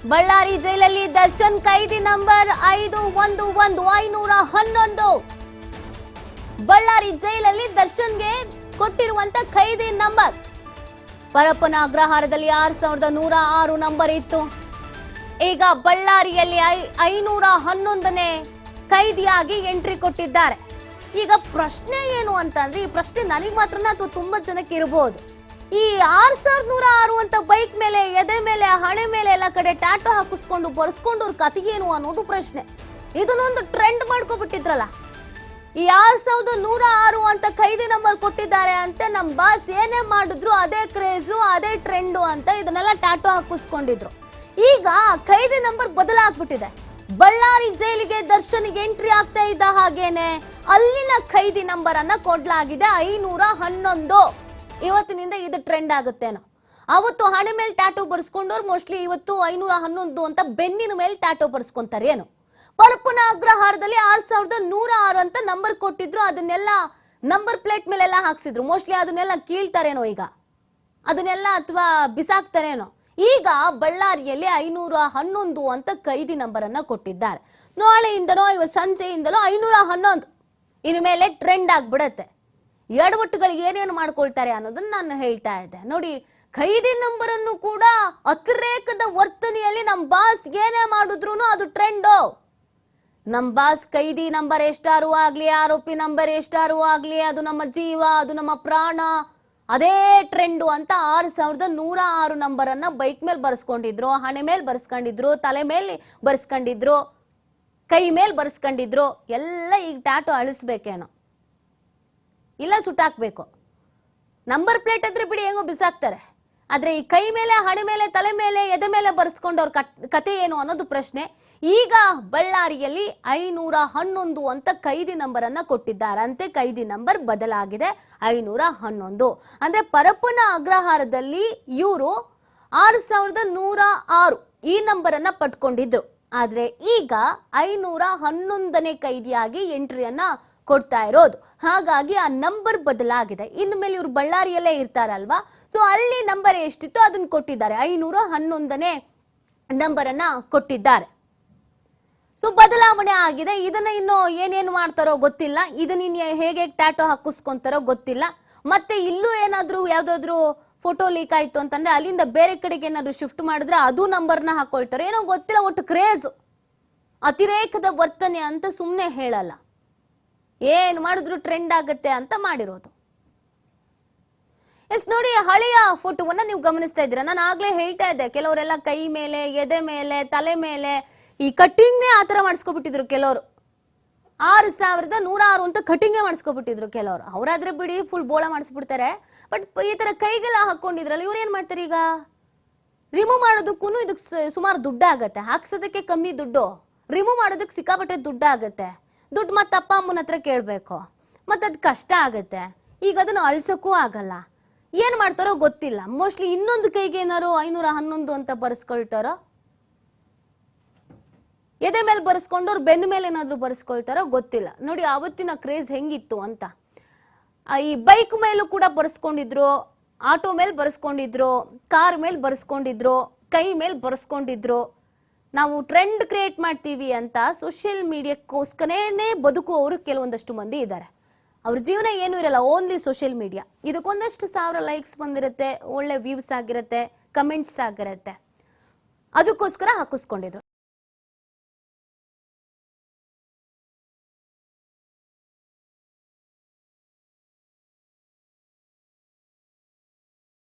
ಬಳ್ಳಾರಿ ಜೈಲಲ್ಲಿ ದರ್ಶನ್ ಕೈದಿ ನಂಬರ್ 511511 ಬಳ್ಳಾರಿ ಜೈಲಲ್ಲಿ ದರ್ಶನ್ಗೆ ಕೊಟ್ಟಿರುವಂತ ಖೈದಿ ನಂಬರ್ ಪರಪ್ಪನ ಅಗ್ರಹಾರದಲ್ಲಿ 6106 ನಂಬರ್ ಇತ್ತು. ಈಗ ಬಳ್ಳಾರಿಯಲ್ಲಿ 511ನೇ ಕೈದಿಯಾಗಿ ಎಂಟ್ರಿ ಕೊಟ್ಟಿದ್ದಾರೆ. ಈಗ ಪ್ರಶ್ನೆ ಏನು ಅಂತಂದ್ರೆ, ಈ ಪ್ರಶ್ನೆ ನನಗೆ ಮಾತ್ರನ ಅಥವಾ ತುಂಬಾ ಜನಕ್ಕೆ ಇರಬಹುದು. ಈ 6106 ಅಂತ ಬೈಕ್ ಮೇಲೆ, ಎದೆ ಮೇಲೆ, ಹಣೆ ಮೇಲೆ ಎಲ್ಲ ಕಡೆ ಟ್ಯಾಟೋ ಹಾಕಿಸ್ಕೊಂಡು ಬರ್ಸ್ಕೊಂಡು ಅವ್ರ ಕಥೆ ಏನು ಅನ್ನೋದು ಪ್ರಶ್ನೆ. ಇದನ್ನೊಂದು ಟ್ರೆಂಡ್ ಮಾಡ್ಕೊಬಿಟ್ಟಿದ್ರಲ್ಲ. ಈ 6106 ಅಂತ ಖೈದಿ ನಂಬರ್ ಕೊಟ್ಟಿದ್ದಾರೆ ಅಂತ ನಮ್ಮ ಬಾಸ್ ಏನೇ ಮಾಡಿದ್ರು ಅದೇ ಕ್ರೇಜು, ಅದೇ ಟ್ರೆಂಡು ಅಂತ ಇದನ್ನೆಲ್ಲ ಟ್ಯಾಟೋ ಹಾಕಿಸ್ಕೊಂಡಿದ್ರು. ಈಗ ಖೈದಿ ನಂಬರ್ ಬದಲಾಗ್ಬಿಟ್ಟಿದೆ. ಬಳ್ಳಾರಿ ಜೈಲಿಗೆ ದರ್ಶನ್ಗೆ ಎಂಟ್ರಿ ಆಗ್ತಾ ಇದ್ದ ಹಾಗೇನೆ ಅಲ್ಲಿನ ಖೈದಿ ನಂಬರ್ ಅನ್ನ ಕೊಡ್ಲಾಗಿದೆ 511. ಇವತ್ತಿನಿಂದ ಇದು ಟ್ರೆಂಡ್ ಆಗುತ್ತೇನೋ. ಅವತ್ತು ಹಣೆ ಮೇಲೆ ಟ್ಯಾಟೋ ಬರ್ಸ್ಕೊಂಡವ್ರು ಮೋಸ್ಟ್ಲಿ ಇವತ್ತು 511 ಅಂತ ಬೆನ್ನಿನ ಮೇಲೆ ಟ್ಯಾಟೋ ಬರ್ಸ್ಕೊಂತಾರೆ ಏನು. ಪರಪ್ಪನ ಅಗ್ರಹಾರದಲ್ಲಿ 6106 ಅಂತ ನಂಬರ್ ಕೊಟ್ಟಿದ್ರು. ಅದನ್ನೆಲ್ಲ ನಂಬರ್ ಪ್ಲೇಟ್ ಮೇಲೆಲ್ಲ ಹಾಕ್ಸಿದ್ರು. ಮೋಸ್ಟ್ಲಿ ಅದನ್ನೆಲ್ಲ ಕೀಳ್ತಾರೇನೋ ಈಗ, ಅದನ್ನೆಲ್ಲ ಅಥವಾ ಬಿಸಾಕ್ತಾರೇನೋ. ಈಗ ಬಳ್ಳಾರಿಯಲ್ಲಿ 511 ಅಂತ ಖೈದಿ ನಂಬರ್ ಅನ್ನ ಕೊಟ್ಟಿದ್ದಾರೆ. ನಾಳೆಯಿಂದನೋ ಇವತ್ತು ಸಂಜೆಯಿಂದಲೋ 511 ಇನ್ನು ಮೇಲೆ ಟ್ರೆಂಡ್ ಆಗ್ಬಿಡತ್ತೆ. ಎಡವಟ್ಟುಗಳಿಗೆ ಏನೇನು ಮಾಡ್ಕೊಳ್ತಾರೆ ಅನ್ನೋದನ್ನ ನಾನು ಹೇಳ್ತಾ ಇದ್ದೆ. ನೋಡಿ, ಖೈದಿ ನಂಬರ್ ಅನ್ನು ಕೂಡ ಅತಿರೇಕದ ವರ್ತನೆಯಲ್ಲಿ ನಮ್ಮ ಬಾಸ್ ಏನೇ ಮಾಡಿದ್ರು ಅದು ಟ್ರೆಂಡು. ನಮ್ಮ ಬಾಸ್ ಕೈದಿ ನಂಬರ್ ಎಷ್ಟಾರು ಆಗ್ಲಿ, ಆರೋಪಿ ನಂಬರ್ ಎಷ್ಟಾರು ಆಗ್ಲಿ, ಅದು ನಮ್ಮ ಜೀವ, ಅದು ನಮ್ಮ ಪ್ರಾಣ, ಅದೇ ಟ್ರೆಂಡು ಅಂತ 6106 ನಂಬರ್ ಅನ್ನ ಬೈಕ್ ಮೇಲೆ ಬರ್ಸ್ಕೊಂಡಿದ್ರು, ಹಣೆ ಮೇಲೆ ಬರ್ಸ್ಕೊಂಡಿದ್ರು, ತಲೆ ಮೇಲೆ ಬರ್ಸ್ಕೊಂಡಿದ್ರು, ಕೈ ಮೇಲೆ ಬರ್ಸ್ಕೊಂಡಿದ್ರು. ಎಲ್ಲ ಈಗ ಟ್ಯಾಟೋ ಅಳಿಸ್ಬೇಕೇನೋ, ಇಲ್ಲ ಸುಟ್ಟಾಕ್ಬೇಕು. ನಂಬರ್ ಪ್ಲೇಟ್ ಆದ್ರೆ ಬಿಡಿ, ಹೆಂಗೋ ಬಿಸಾಕ್ತಾರೆ. ಆದ್ರೆ ಈ ಕೈ ಮೇಲೆ, ಹಣೆ ಮೇಲೆ, ತಲೆ ಮೇಲೆ, ಎದೆ ಮೇಲೆ ಬರ್ಸ್ಕೊಂಡವ್ರ ಕತೆ ಏನು ಅನ್ನೋದು ಪ್ರಶ್ನೆ. ಈಗ ಬಳ್ಳಾರಿಯಲ್ಲಿ 511 ಅಂತ ಖೈದಿ ನಂಬರ್ ಅನ್ನ ಕೊಟ್ಟಿದ್ದಾರಂತೆ. ಖೈದಿ ನಂಬರ್ ಬದಲಾಗಿದೆ 511. ಅಂದ್ರೆ ಪರಪ್ಪನ ಅಗ್ರಹಾರದಲ್ಲಿ ಇವರು 6106 ಈ ನಂಬರ್ ಅನ್ನ ಪಟ್ಕೊಂಡಿದ್ರು. ಆದ್ರೆ ಈಗ 511ನೇ ಕೈದಿಯಾಗಿ ಎಂಟ್ರಿಯನ್ನ ಕೊಡ್ತಾ ಇರೋದು. ಹಾಗಾಗಿ ಆ ನಂಬರ್ ಬದಲಾಗಿದೆ. ಇನ್ನು ಮೇಲೆ ಇವರು ಬಳ್ಳಾರಿಯಲ್ಲೇ ಇರ್ತಾರಲ್ವಾ, ಸೊ ಅಲ್ಲಿ ನಂಬರ್ ಎಷ್ಟಿತ್ತು ಅದನ್ನ ಕೊಟ್ಟಿದ್ದಾರೆ. 511ನೇ ನಂಬರ್ ಅನ್ನ ಕೊಟ್ಟಿದ್ದಾರೆ. ಸೊ ಬದಲಾವಣೆ ಆಗಿದೆ. ಇದನ್ನ ಇನ್ನು ಏನೇನು ಮಾಡ್ತಾರೋ ಗೊತ್ತಿಲ್ಲ. ಇದನ್ನ ಇನ್ನು ಹೇಗೆ ಟ್ಯಾಟೋ ಹಾಕಿಸ್ಕೊಂತಾರೋ ಗೊತ್ತಿಲ್ಲ. ಮತ್ತೆ ಇಲ್ಲೂ ಏನಾದ್ರು ಯಾವ್ದಾದ್ರು ಫೋಟೋ ಲೀಕ್ ಆಯ್ತು ಅಂತಂದ್ರೆ ಅಲ್ಲಿಂದ ಬೇರೆ ಕಡೆಗೆ ಏನಾದ್ರು ಶಿಫ್ಟ್ ಮಾಡಿದ್ರೆ ಅದು ನಂಬರ್ನ ಹಾಕೊಳ್ತಾರೆ, ಏನೋ ಗೊತ್ತಿಲ್ಲ. ಒಟ್ಟು ಕ್ರೇಜ್, ಅತಿರೇಕದ ವರ್ತನೆ ಅಂತ ಸುಮ್ಮನೆ ಹೇಳಲ್ಲ. ಏನ್ ಮಾಡಿದ್ರು ಟ್ರೆಂಡ್ ಆಗತ್ತೆ ಅಂತ ಮಾಡಿರೋದು. ಎಸ್, ನೋಡಿ, ಹಳೆಯ ಫೋಟೋವನ್ನ ನೀವು ಗಮನಿಸ್ತಾ ಇದ್ದೀರಾ. ನಾನು ಆಗ್ಲೇ ಹೇಳ್ತಾ ಇದ್ದೆ, ಕೆಲವರೆಲ್ಲ ಕೈ ಮೇಲೆ, ಎದೆ ಮೇಲೆ, ತಲೆ ಮೇಲೆ ಈ ಕಟ್ಟಿಂಗ್ನೇ ಆತರ ಮಾಡಿಸ್ಕೊಬಿಟ್ಟಿದ್ರು. ಕೆಲವರು 6106 ಅಂತ ಕಟಿಂಗೇ ಮಾಡಿಸ್ಕೊಬಿಟ್ಟಿದ್ರು ಕೆಲವರು. ಅವರಾದ್ರೆ ಬಿಡಿ ಫುಲ್ ಬೋಳ ಮಾಡಿಸ್ಬಿಡ್ತಾರೆ. ಬಟ್ ಈ ತರ ಕೈಗೆಲ್ಲ ಹಾಕೊಂಡಿದ್ರಲ್ಲ, ಇವ್ರು ಏನ್ ಮಾಡ್ತಾರೆ, ಈಗ ರಿಮೂವ್ ಮಾಡೋದಕ್ಕೂ ಇದಕ್ಕೆ ಸುಮಾರು ದುಡ್ಡು ಆಗತ್ತೆ. ಹಾಕ್ಸೋದಕ್ಕೆ ಕಮ್ಮಿ ದುಡ್ಡು, ರಿಮೂವ್ ಮಾಡೋದಕ್ಕೆ ಸಿಕ್ಕಾಪಟ್ಟೆ ದುಡ್ಡು ಆಗತ್ತೆ. ದುಡ್ಡು ಮತ್ತೆ ಅಪ್ಪ ಅಮ್ಮನ ಹತ್ರ ಕೇಳಬೇಕು, ಮತ್ತೆ ಅದು ಕಷ್ಟ ಆಗತ್ತೆ. ಈಗ ಅದನ್ನು ಅಳ್ಸೋಕ್ಕೂ ಆಗಲ್ಲ. ಏನು ಮಾಡ್ತಾರೋ ಗೊತ್ತಿಲ್ಲ. ಮೋಸ್ಟ್ಲಿ ಇನ್ನೊಂದು ಕೈಗೆ ಏನಾರು 511 ಅಂತ ಬರ್ಸ್ಕೊಳ್ತಾರೋ, ಎದೆ ಮೇಲೆ ಬರ್ಸ್ಕೊಂಡವ್ರು ಬೆನ್ನ ಮೇಲೆ ಏನಾದ್ರು ಬರ್ಸ್ಕೊಳ್ತಾರೋ ಗೊತ್ತಿಲ್ಲ. ನೋಡಿ ಆವತ್ತಿನ ಕ್ರೇಜ್ ಹೆಂಗಿತ್ತು ಅಂತ. ಈ ಬೈಕ್ ಮೇಲೂ ಕೂಡ ಬರ್ಸ್ಕೊಂಡಿದ್ರು, ಆಟೋ ಮೇಲೆ ಬರ್ಸ್ಕೊಂಡಿದ್ರು, ಕಾರ್ ಮೇಲೆ ಬರ್ಸ್ಕೊಂಡಿದ್ರು, ಕೈ ಮೇಲೆ ಬರ್ಸ್ಕೊಂಡಿದ್ರು. ನಾವು ಟ್ರೆಂಡ್ ಕ್ರಿಯೇಟ್ ಮಾಡ್ತೀವಿ ಅಂತ ಸೋಷಿಯಲ್ ಮೀಡಿಯಾಕ್ಕೋಸ್ಕರನೇ ಬದುಕುವವರು ಕೆಲವೊಂದಷ್ಟು ಮಂದಿ ಇದ್ದಾರೆ. ಅವ್ರ ಜೀವನ ಏನೂ ಇರಲ್ಲ, ಓನ್ಲಿ ಸೋಷಿಯಲ್ ಮೀಡಿಯಾ. ಇದಕ್ಕೊಂದಷ್ಟು 1000 ಲೈಕ್ಸ್ ಬಂದಿರುತ್ತೆ, ಒಳ್ಳೆ ವ್ಯೂಸ್ ಆಗಿರುತ್ತೆ, ಕಮೆಂಟ್ಸ್ ಆಗಿರುತ್ತೆ, ಅದಕ್ಕೋಸ್ಕರ ಹಾಕಿಸ್ಕೊಂಡಿದ್ರು.